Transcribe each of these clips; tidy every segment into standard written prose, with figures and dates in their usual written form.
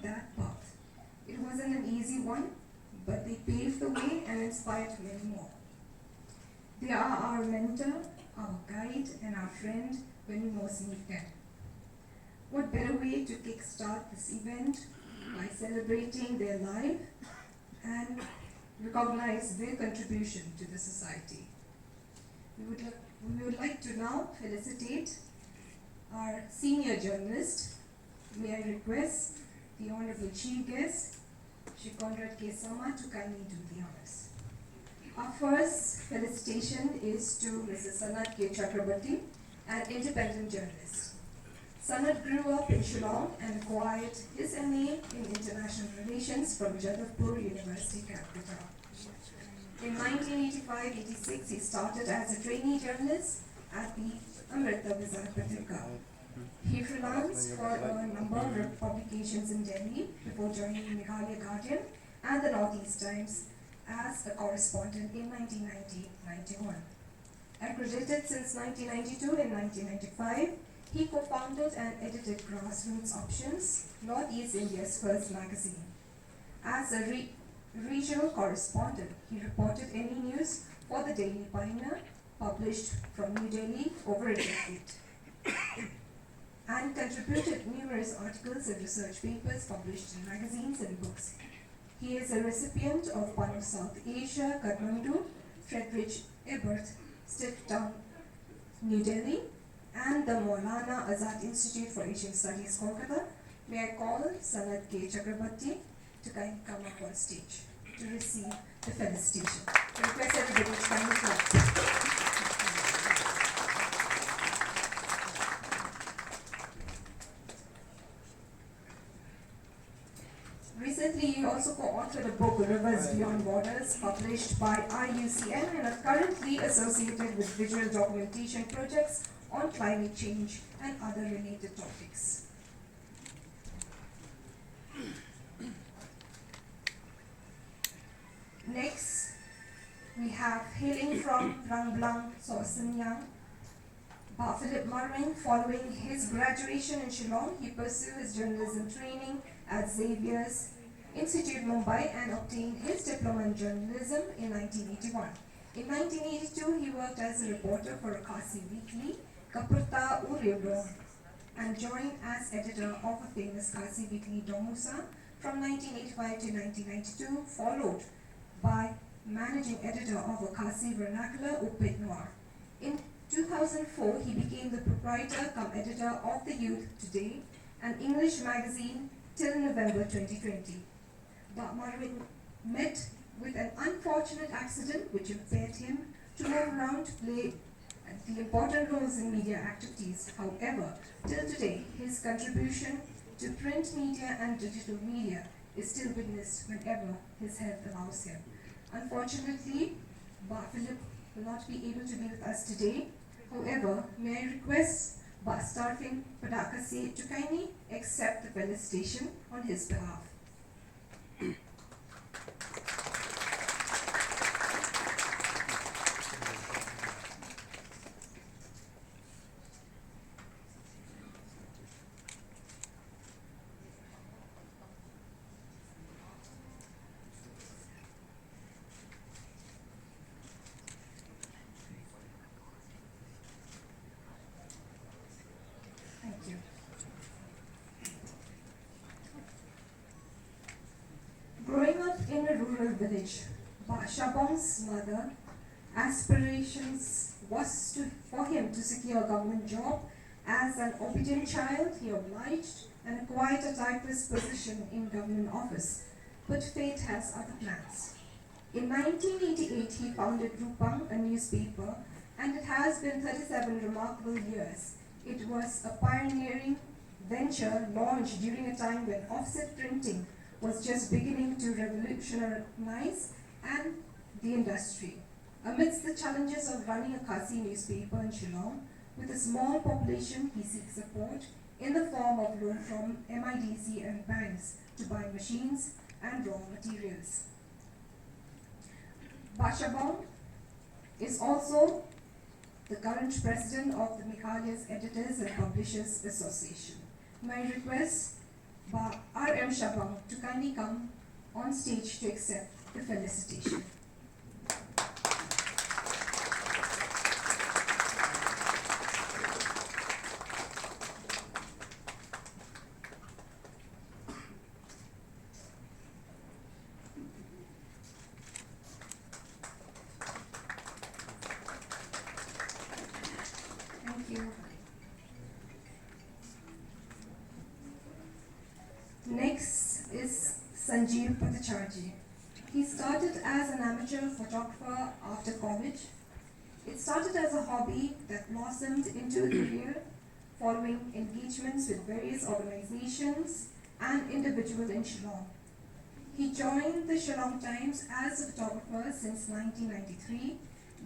that path. It wasn't an easy one, but they paved the way and inspired many more. They are our mentor, our guide, and our friend when we most need them. What better way to kickstart this event by celebrating their life and recognize their contribution to the society. We would like to now felicitate our senior journalist. May I request the Honorable Chief Guest, Shri Conrad K. Sama, to kindly do the honors. Our first felicitation is to Mrs. Sanat K. Chakrabarti, an independent journalist. Sanat grew up in Shillong and acquired his MA in International Relations from Jadavpur University, Calcutta. In 1985-86, he started as a trainee journalist at the Amrita Vizar Patrika. He freelanced for a number of publications in Delhi before joining Meghalaya Guardian and the Northeast Times as a correspondent in 1990-91. Accredited since 1992 and 1995, he co-founded and edited Grassroots Options, Northeast India's first magazine. As a regional correspondent, he reported any news for the Daily Pioneer, published from New Delhi over a decade, and contributed numerous articles and research papers published in magazines and books. He is a recipient of one of South Asia, Kathmandu, Friedrich Ebert, Steptown, New Delhi, and the Maulana Azad Institute for Asian Studies, Kolkata. May I call Sanat K. Chakrabarti to kindly come up on stage to receive the felicitation. I request everybody to kindly clap. Recently, he also co-authored a book, Rivers Beyond Borders, published by IUCN, and are currently associated with visual documentation projects on climate change and other related topics. Next, we have hailing from Rangblang, Sorsenyang, Philip Marwin. Following his graduation in Shillong, he pursued his journalism training at Xavier's Institute, Mumbai, and obtained his diploma in journalism in 1981. In 1982, he worked as a reporter for Khasi Weekly, Kapurta Uryodom, and joined as editor of a famous Khasi Weekly, Domusa, from 1985 to 1992, followed by managing editor of a Khasi vernacular, Upit Noir. In 2004, he became the proprietor cum editor of The Youth Today, an English magazine, till November 2020. But Marwin met with an unfortunate accident which impaired him to move around to play the important roles in media activities. However, till today, his contribution to print media and digital media is still witnessed whenever his health allows him. Unfortunately, Philip will not be able to be with us today. However, may I request Starfing Padakase to kindly accept the felicitation on his behalf. Thank you. Growing up in a rural village, Shabong's mother aspirations was for him to secure a government job. As an obedient child, he obliged and acquired a typist position in government office. But fate has other plans. In 1988, he founded Rupang, a newspaper, and it has been 37 remarkable years. It was a pioneering venture launched during a time when offset printing was just beginning to revolutionize and the industry. Amidst the challenges of running a Khasi newspaper in Shillong, with a small population, he seeks support in the form of loan from MIDC and banks to buy machines and raw materials. Bashabong is also the current president of the Meghalaya's Editors and Publishers Association. May I request R.M. Shabam to kindly come on stage to accept the felicitation. Thank you. Next is Sanjeev Bhattacharjee. He started as an amateur photographer after college. It started as a hobby that blossomed into a career following engagements with various organizations and individuals in Shillong. He joined the Shillong Times as a photographer since 1993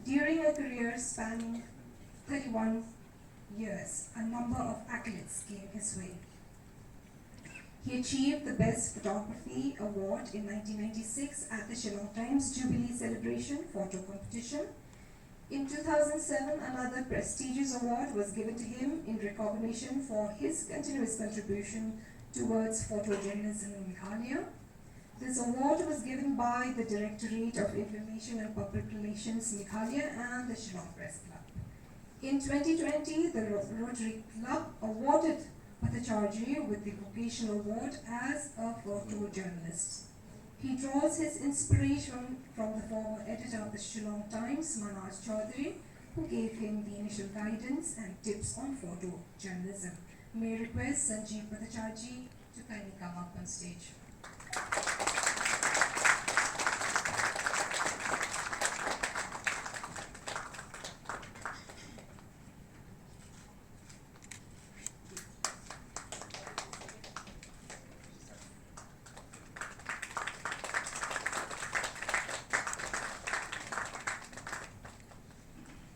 during a career spanning 31 years. A number of accolades came his way. He achieved the Best Photography Award in 1996 at the Shillong Times Jubilee Celebration Photo Competition. In 2007, another prestigious award was given to him in recognition for his continuous contribution towards photojournalism in Meghalaya. This award was given by the Directorate of Information and Public Relations Meghalaya and the Shillong Press Club. In 2020, the Rotary Club awarded Bhattacharjee with the Vocational Award as a photojournalist. He draws his inspiration from the former editor of the Shillong Times, Manoj Chaudhary, who gave him the initial guidance and tips on photojournalism. May I request Sanjeev Bhattacharjee to kindly come up on stage.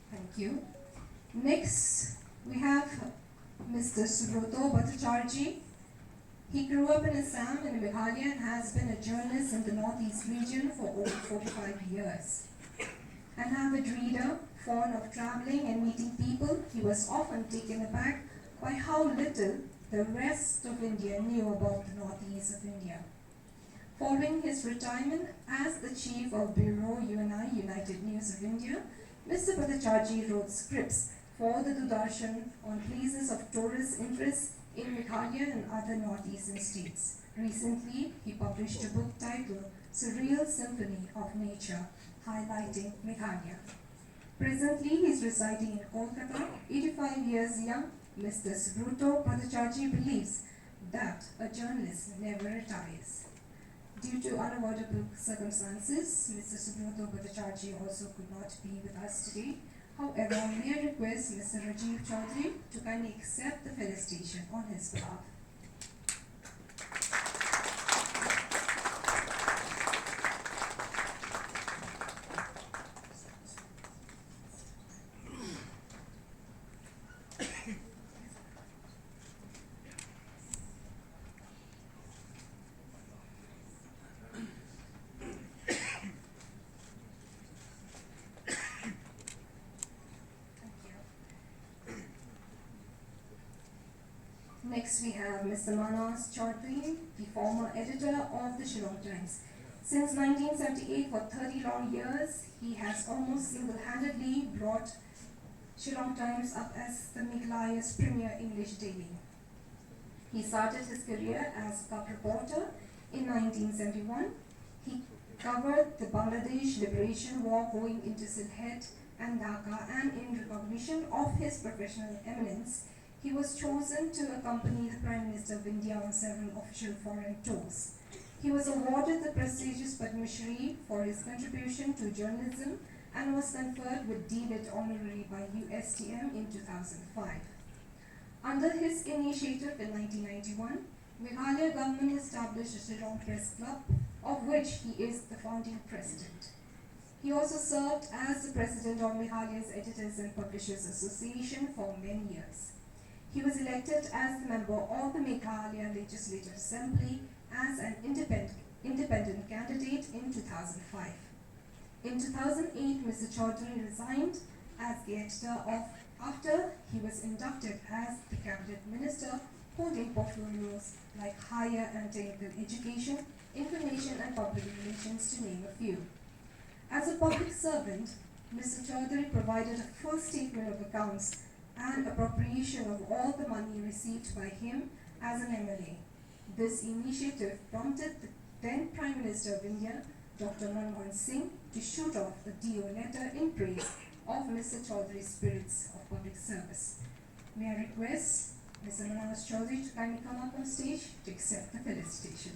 Thank you. Next, we have Mr. Subroto Bhattacharjee. He grew up in Assam in Meghalaya and has been a journalist in the Northeast region for over 45 years. An avid reader, fond of traveling and meeting people, he was often taken aback by how little the rest of India knew about the Northeast of India. Following his retirement as the Chief of Bureau UNI, United News of India, Mr. Bhattacharjee wrote scripts for the Doordarshan on places of tourist interest in Meghalaya and other northeastern states. Recently, he published a book titled Surreal Symphony of Nature, highlighting Meghalaya. Presently, he is residing in Kolkata. 85 years young, Mr. Subroto Bhattacharjee believes that a journalist never retires. Due to unavoidable circumstances, Mr. Subroto Bhattacharjee also could not be with us today. However, may I request Mr. Rajiv Chaudhary to kindly accept the felicitation on his behalf. Next, we have Mr. Manoj Chaudhary, the former editor of the Shillong Times. Since 1978, for 30 long years, he has almost single-handedly brought Shillong Times up as the Meghalaya's premier English daily. He started his career as a cub reporter in 1971. He covered the Bangladesh Liberation War going into Sylhet and Dhaka, and in recognition of his professional eminence, he was chosen to accompany the Prime Minister of India on several official foreign tours. He was awarded the prestigious Padma Shri for his contribution to journalism and was conferred with D.Litt Honorary by USTM in 2005. Under his initiative in 1991, Meghalaya government established the Shillong Press Club, of which he is the founding president. He also served as the president of Meghalaya's Editors and Publishers Association for many years. He was elected as the member of the Meghalaya Legislative Assembly as an independent candidate in 2005. In 2008, Mr. Chaudhary resigned as the editor after he was inducted as the cabinet minister holding portfolios like higher and technical education, information and public relations, to name a few. As a public servant, Mr. Chaudhary provided a full statement of accounts and appropriation of all the money received by him as an MLA. This initiative prompted the then Prime Minister of India, Dr. Manmohan Singh, to shoot off a DO letter in praise of Mr. Chaudhary's spirits of public service. May I request Mr. Manoj Chaudhary to kindly come up on stage to accept the felicitation.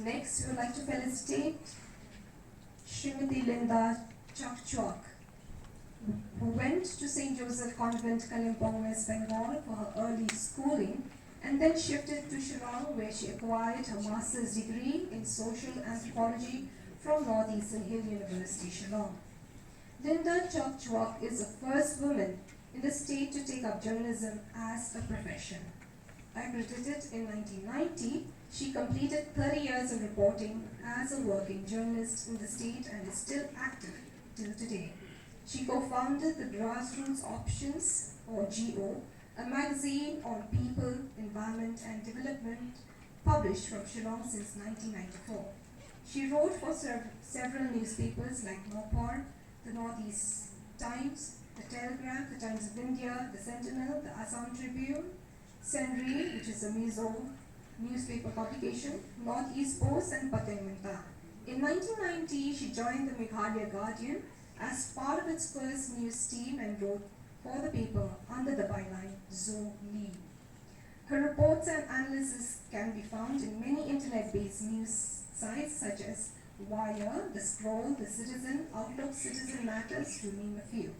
Next, we would like to felicitate Srimati Linda Chakchwak, who went to St. Joseph Convent, Kalimpong, West Bengal for her early schooling and then shifted to Shillong, where she acquired her master's degree in social anthropology from Northeastern Hill University, Shillong. Linda Chakchwak is the first woman in the state to take up journalism as a profession. Accredited in 1990, she completed 30 years of reporting as a working journalist in the state and is still active till today. She co-founded the Grassroots Options, or GO, a magazine on people, environment and development published from Shillong since 1994. She wrote for several newspapers like Mopar, the Northeast Times, the Telegraph, the Times of India, the Sentinel, the Assam Tribune, Senri, which is a Mizo newspaper publication, Northeast Post and Patengmenta. In 1990, she joined the Meghalaya Guardian as part of its first news team and wrote for the paper under the byline Zo Lee. Her reports and analysis can be found in many internet-based news sites such as Wire, The Scroll, The Citizen, Outlook, Citizen Matters, to name a few.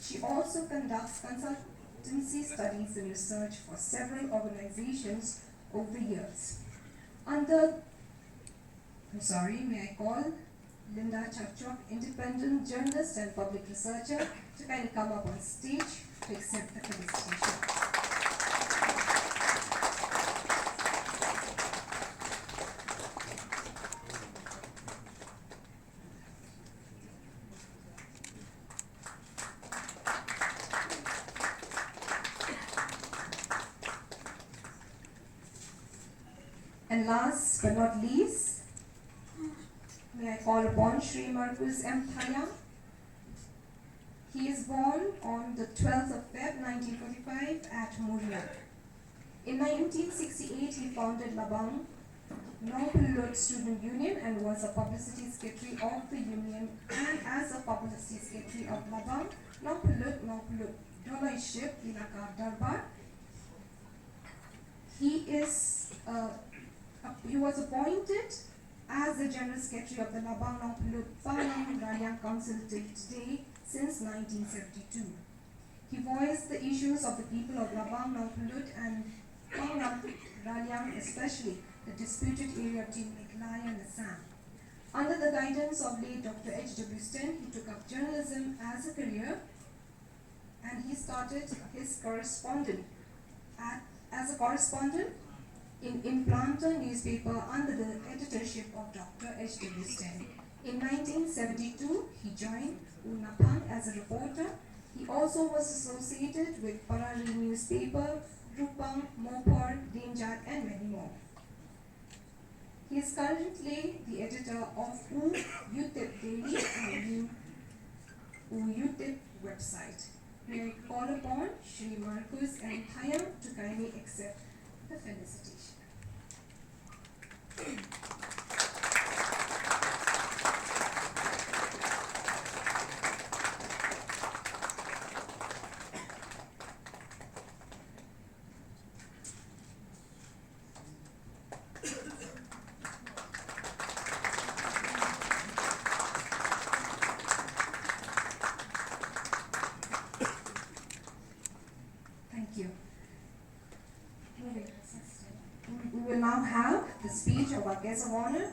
She also conducts consultancy studies and research for several organizations over the years. May I call Linda Chakchwak, independent journalist and public researcher, to kindly come up on stage to accept the felicitation. And last but not least, may I call upon Sri Marcus M. Thaya. He is born on the 12th of Feb 1945 at Muria. In 1968, he founded Labang Nongpulut Student Union and was a publicity secretary of the union, and as a publicity secretary of Labang Nongpulut Dolaiship Ilaka Darbar. He was appointed as the General Secretary of the Labang Nongpulut Panang Ralyang Council till today since 1972. He voiced the issues of the people of Labang Nongpulut and Panang Ralyang, especially the disputed area between Meghalaya and Assam. Under the guidance of late Dr. H.W. Sten, he took up journalism as a career, and he started his as a correspondent in Implanter newspaper under the editorship of Dr. H.W. Sten. In 1972, he joined Unapang as a reporter. He also was associated with Parari newspaper, Rupang, Mopar, Denjat, and many more. He is currently the editor of Utip Daily and Utip website. May I call upon Sri Marcus and Thayam to kindly accept the felicitation. will now have the speech of our guest of honor,